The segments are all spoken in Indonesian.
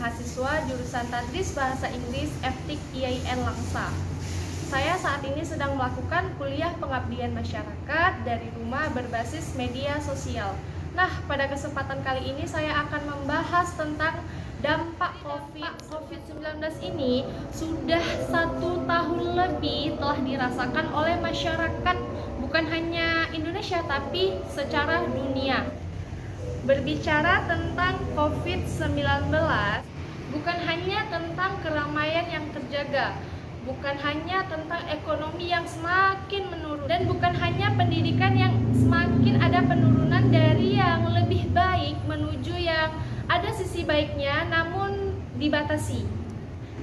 mahasiswa jurusan Tadris Bahasa Inggris FTIK IAIN Langsa. Saya saat ini sedang melakukan kuliah pengabdian masyarakat dari rumah berbasis media sosial. Nah, pada kesempatan kali ini saya akan membahas tentang dampak COVID-19 ini sudah 1 tahun lebih telah dirasakan oleh masyarakat, bukan hanya Indonesia tapi secara dunia. Berbicara tentang COVID-19 bukan hanya tentang keramaian yang terjaga, bukan hanya tentang ekonomi yang semakin menurun, dan bukan hanya pendidikan yang semakin ada penurunan dari yang lebih baik menuju yang ada sisi baiknya namun dibatasi.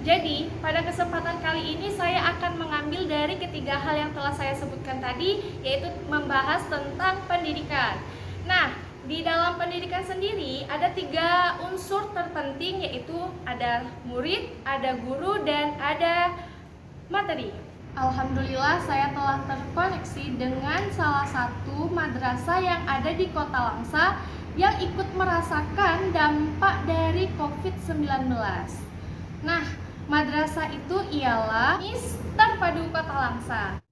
Jadi, pada kesempatan kali ini saya akan mengambil dari ketiga hal yang telah saya sebutkan tadi, yaitu membahas tentang pendidikan. Nah, di dalam pendidikan sendiri ada 3 unsur terpenting, yaitu ada murid, ada guru, dan ada materi. Alhamdulillah saya telah terkoneksi dengan salah satu madrasah yang ada di Kota Langsa yang ikut merasakan dampak dari COVID-19. Nah, madrasah itu ialah Mister Padu Kota Langsa.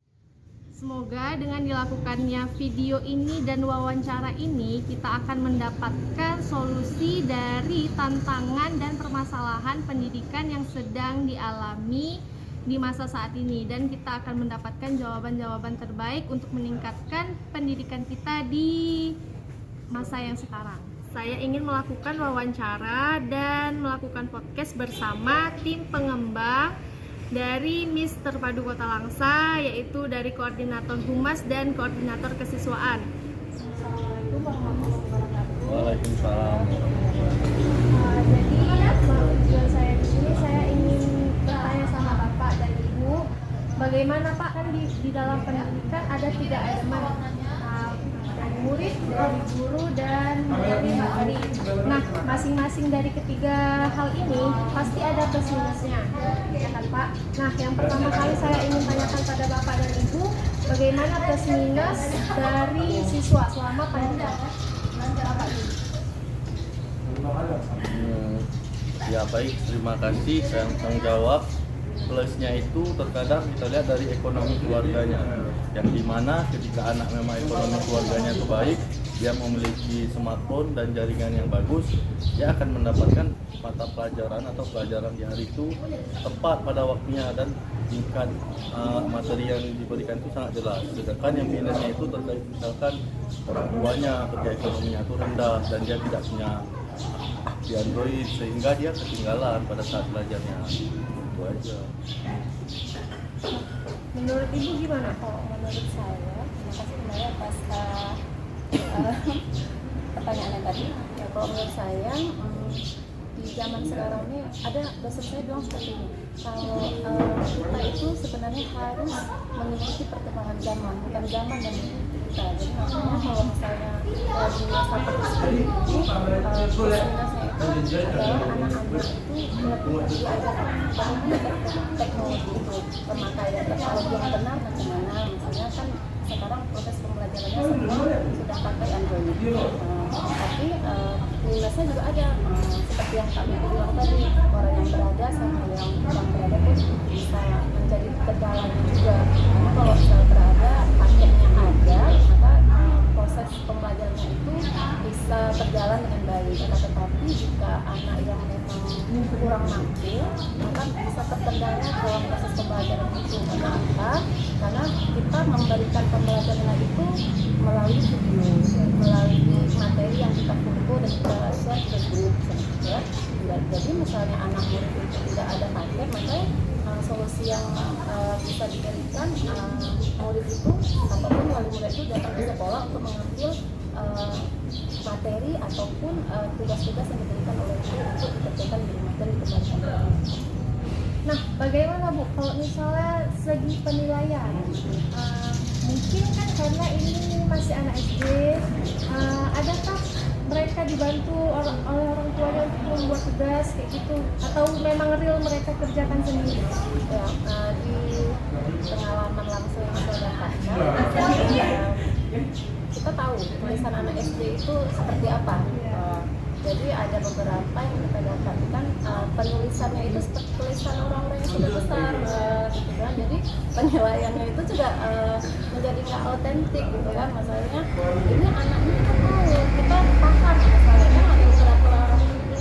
Semoga dengan dilakukannya video ini dan wawancara ini kita akan mendapatkan solusi dari tantangan dan permasalahan pendidikan yang sedang dialami di masa saat ini, dan kita akan mendapatkan jawaban-jawaban terbaik untuk meningkatkan pendidikan kita di masa yang sekarang. Saya ingin melakukan wawancara dan melakukan podcast bersama tim pengembang dari Mister Padu Kota Langsa, yaitu dari koordinator humas dan koordinator kesiswaan. Assalamualaikum warahmatullahi wabarakatuh. Waalaikumsalam. Jadi tujuan saya di sini, saya ingin bertanya sama Bapak dan Ibu, bagaimana Pak, kan di dalam pendidikan ada 3 elemen, dari murid, dari guru, dan dari materi. Nah, masing-masing dari ketiga hal ini pasti ada plus minusnya, ya kan Pak? Nah, yang pertama kali saya ingin tanyakan pada Bapak dan Ibu, bagaimana plus minus dari siswa selama pandemi? Bapak Ibu. Ya baik, terima kasih. Saya akan jawab. Plusnya itu terkadang kita lihat dari ekonomi keluarganya, yang dimana ketika anak memang ekonomi keluarganya itu baik, dia memiliki smartphone dan jaringan yang bagus, dia akan mendapatkan mata pelajaran atau pelajaran di hari itu tepat pada waktunya dan tingkat materi yang diberikan itu sangat jelas. Sedangkan yang minusnya itu terkait misalkan orang tuanya kerja ekonominya itu rendah dan dia tidak punya di Android, sehingga dia ketinggalan pada saat belajarnya. Itu aja. Menurut Ibu gimana? Kalau menurut saya, terima kasih kembali atas pertanyaan yang tadi. Ya, kalau menurut saya, di zaman sekarang ini ada dosen saya bilang seperti ini. Kalau kita itu sebenarnya harus mengikuti perkembangan zaman, bukan zaman yang mengikuti kita. Jadi maksudnya kalau misalnya di masa seperti ini, minusnya itu adalah anak-anak itu lebih diajarkan bagaimana teknologi itu, pemakaian teknologi yang benar bagaimana. Misalnya kan sekarang proses pembelajarannya semua sudah pakai Android. Tapi minusnya juga ada, seperti yang kami bilang tadi, orang yang berada sama yang kurang berada pun bisa menjadi kendala juga. Karena kalau misalnya berada, paketnya ada, maka proses pembelajarannya itu bisa berjalan dengan baik. Tetapi jika anak yang memang kurang mampu, maka bisa terkendala dalam proses pembelajaran itu. Kenapa? Karena kita memberikan pembelajaran itu melalui video, melalui materi yang kita kumpul dan kita share ke grup, ya. Jadi misalnya anak murid itu tidak ada paket, maka solusi yang bisa diberikan, murid itu ataupun wali murid itu datang ke sekolah untuk mengambil materi ataupun tugas-tugas yang diberikan oleh guru untuk dikerjakan di rumah dan dikembalikan. Nah, bagaimana Bu kalau misalnya segi penilaian? Mungkin kan karena ini masih anak SD, adakah mereka dibantu oleh orang tuanya untuk membuat tugas kayak gitu, atau memang real mereka kerjakan sendiri? Ya, di pengalaman langsung yang saya dapatkan, kita tahu tulisan anak SD itu seperti apa. Jadi ada beberapa yang kita dapatkan tulisannya itu seperti tulisan orang-orang yang sudah besar gitu kan, jadi penilaiannya itu juga menjadi nggak otentik gitu kan. Masalahnya ini anaknya kita tahu, kita paham masalahnya ada beberapa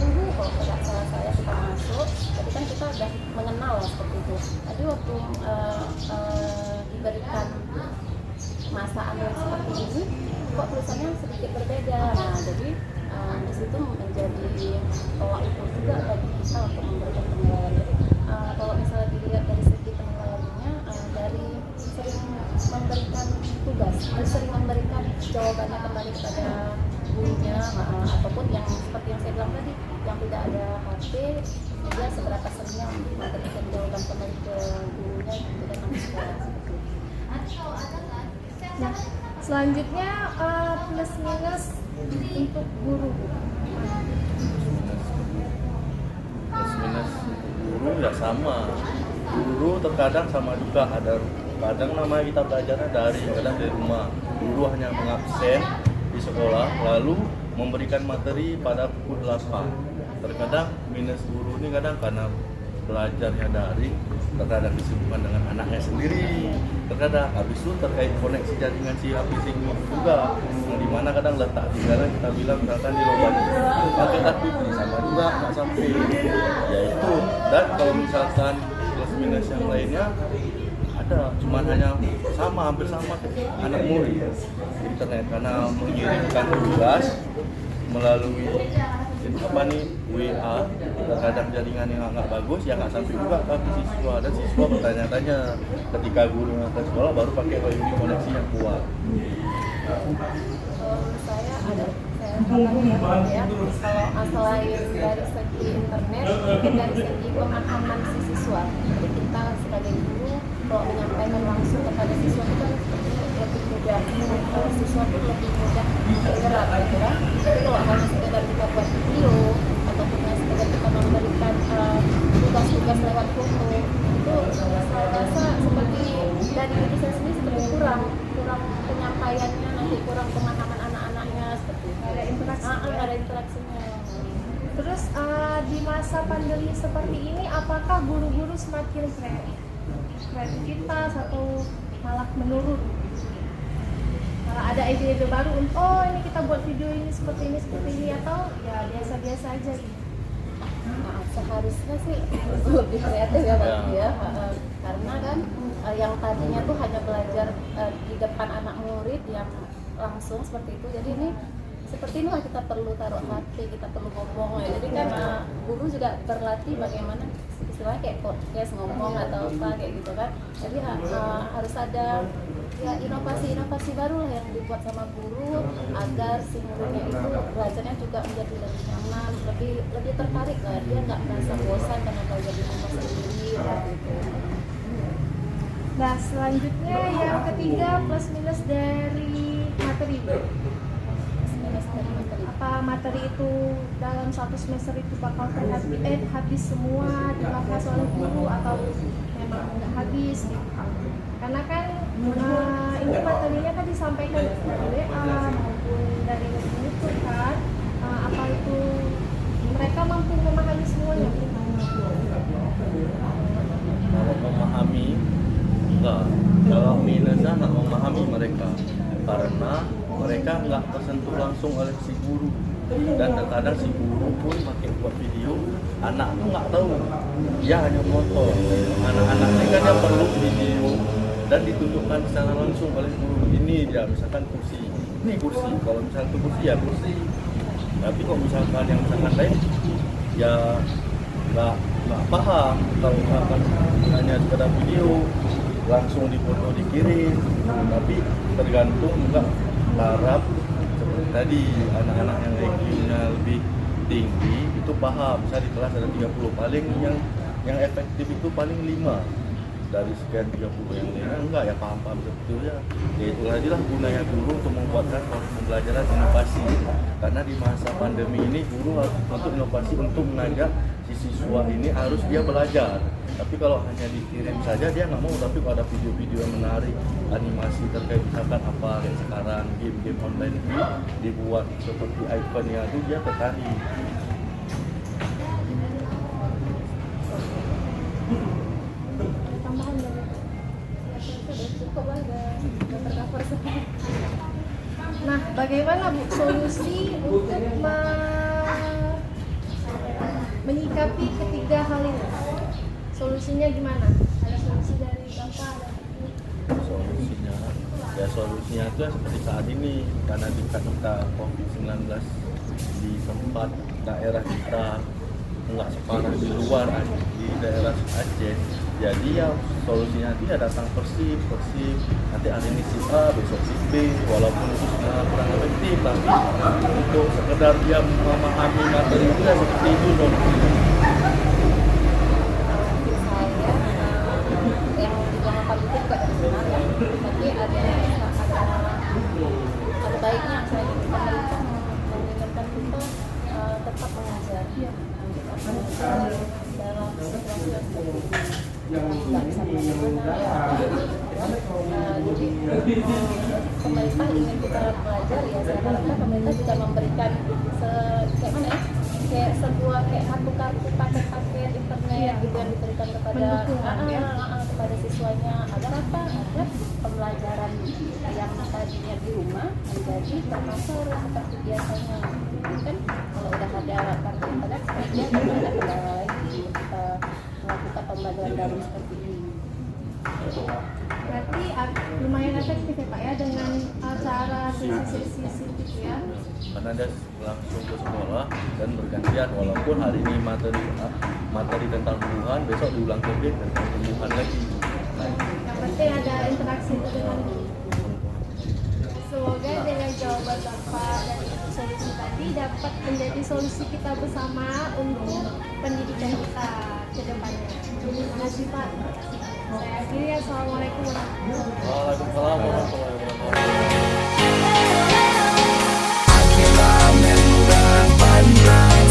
minggu kalau tidak salah saya kita masuk, tapi kan kita udah mengenal lah seperti itu. Tadi waktu diberikan masa Android seperti ini kok tulisannya sedikit berbeda. Nah jadi di situ menjadi tolak ukur juga bagi kita untuk memberikan penilaian. Jadi kalau misalnya dilihat dari segi penilaiannya, dari sering memberikan tugas, sering memberikan jawabannya kembali kepada gurunya, ataupun yang seperti yang saya bilang tadi, yang tidak ada HP, dia seberapa seringnya memberikan jawaban kembali ke gurunya itu dan sekolah seperti itu. Nah, selanjutnya plus minus untuk guru. Plus minus guru ya sama. Guru terkadang sama juga, ada kadang namanya kita belajarnya dari kadang dari rumah. Guru hanya mengabsen di sekolah lalu memberikan materi pada pukul 8. Terkadang minus guru ini kadang karena belajarnya daring, terkadang disibukkan dengan anaknya sendiri, terkadang habis itu terkait koneksi jaringan si HP juga, yang dimana kadang letak di sana kita bilang misalkan di lubang pakai tapi sama juga nggak sampai, yaitu. Dan kalau misalkan plus minus yang lainnya ada, cuman hanya sama, hampir sama anak murid internet, karena mengirimkan tugas melalui apa nih WA, terkadang jaringan yang nggak bagus ya nggak sampai juga ke siswa, dan siswa bertanya-tanya ketika guru ke sekolah baru pakai wifi koneksi yang kuat. Saya ada ya, kalau selain dari segi internet, mungkin dari segi pemahaman si siswa. Jadi kita sebagai guru kalau menyampaikan langsung kepada siswa itu kan lebih mudah, siswa itu lebih mudah bergerak gitu kan. Tapi kalau hanya sekedar kita buat video ataupun sekedar kita memberikan tugas-tugas lewat foto, itu saya rasa seperti dari diri saya sendiri seperti kurang penyampaiannya, nanti kurang pemahaman anak-anaknya seperti itu. Ada interaksi. Ada interaksinya. Terus di masa pandemi seperti ini, apakah guru-guru semakin kreativitas atau malah menurun? Malah ada ide-ide baru untuk ini kita buat video ini seperti ini atau ya biasa-biasa aja gitu. Nah, seharusnya sih lebih kreatif ya Pak ya, karena kan yang tadinya tuh hanya belajar di depan anak murid yang langsung seperti itu, jadi ini seperti inilah kita perlu taruh hati, kita perlu ngomong ya. Jadi kan guru juga berlatih bagaimana istilahnya kayak podcast ngomong atau apa kayak gitu kan. Jadi harus ada ya inovasi baru lah yang dibuat sama guru agar si muridnya itu belajarnya juga menjadi lebih nyaman, lebih tertarik lah, dia nggak merasa bosan karena belajar di rumah sendiri gitu. Nah, selanjutnya yang ketiga plus minus dari materi. Apa materi itu dalam satu semester itu bakal habis semua dibahas oleh guru atau memang nggak habis gitu. Karena kan ini materinya kan disampaikan dari WA maupun dari YouTube kan, apa itu mereka mampu memahami semuanya? Kalau memahami enggak, kalau minusnya nggak memahami mereka karena mereka nggak tersentuh langsung oleh si guru, dan terkadang si guru pun pakai buat video, anak tuh nggak tahu, dia hanya motor. Anak-anaknya kan dia perlu video dan ditunjukkan secara langsung oleh guru. Ini dia misalkan kursi, ini kursi, kalau misalkan itu kursi ya kursi. Tapi kalau misalkan yang misalkan lain ya nggak paham. Kalau misalkan hanya sekedar video langsung difoto dikirim, tapi tergantung juga harap seperti tadi anak-anak yang IQ-nya lebih tinggi itu paham. Misalnya di kelas ada 30, paling yang efektif itu paling 5 dari sekian 30, yang lainnya enggak ya paham-paham betul ya. Ya itu tadi lah gunanya guru untuk membuatkan pembelajaran inovasi, karena di masa pandemi ini guru harus untuk inovasi untuk mengajak si siswa ini harus dia belajar. Tapi kalau hanya dikirim saja dia nggak mau, tapi kalau ada video-video yang menarik, animasi terkait misalkan apa kayak sekarang game-game online itu dibuat seperti ikonnya itu dia tertarik. bagaimana Bu solusi untuk menyikapi ketiga hal ini? Solusinya gimana? Ada solusi dari Bapak? Solusinya itu seperti saat ini, karena tingkat COVID-19 di tempat daerah kita nggak separah di luar di daerah Aceh. Jadi ya solusinya dia datang Persib, nanti hari ini si A, besok si B, walaupun itu sebenarnya kurang efektif, tapi untuk sekedar dia memahami materi itu ya seperti itu dong. Yang dibilang Pak Luhut juga benar ya, tapi ada baiknya saya pemerintah menginginkan kita tetap mengajar dalam situasi yang seperti ini nggak bisa kemana-mana jadi pemerintah ingin kita belajar ya, saya harapkan pemerintah juga memberikan kayak mana ya, kayak sebuah kayak kartu paket internet gitu yang diberikan kepada kepada siswanya agar apa, agar pembelajaran yang tadinya di rumah menjadi termasuk seperti biasanya. Jadi kan kalau udah ada kartu internet sebenarnya tidak ada kendala lagi kita melakukan pembelajaran daring seperti ini. Berarti lumayan efektif ya Pak ya dengan cara sisi gitu ya. Karena dia langsung ke sekolah dan bergantian, walaupun hari ini materi tentang tumbuhan, besok diulang lagi tentang tumbuhan lagi. Yang penting ada interaksi itu dengan semoga dengan jawaban Bapak dan solusi tadi dapat menjadi solusi kita bersama untuk pendidikan kita ke depannya. Terima kasih Pak. Saya akhiri, assalamualaikum warahmatullahi wabarakatuh. Waalaikumsalam warahmatullahi wabarakatuh. Akhirnya memang pandang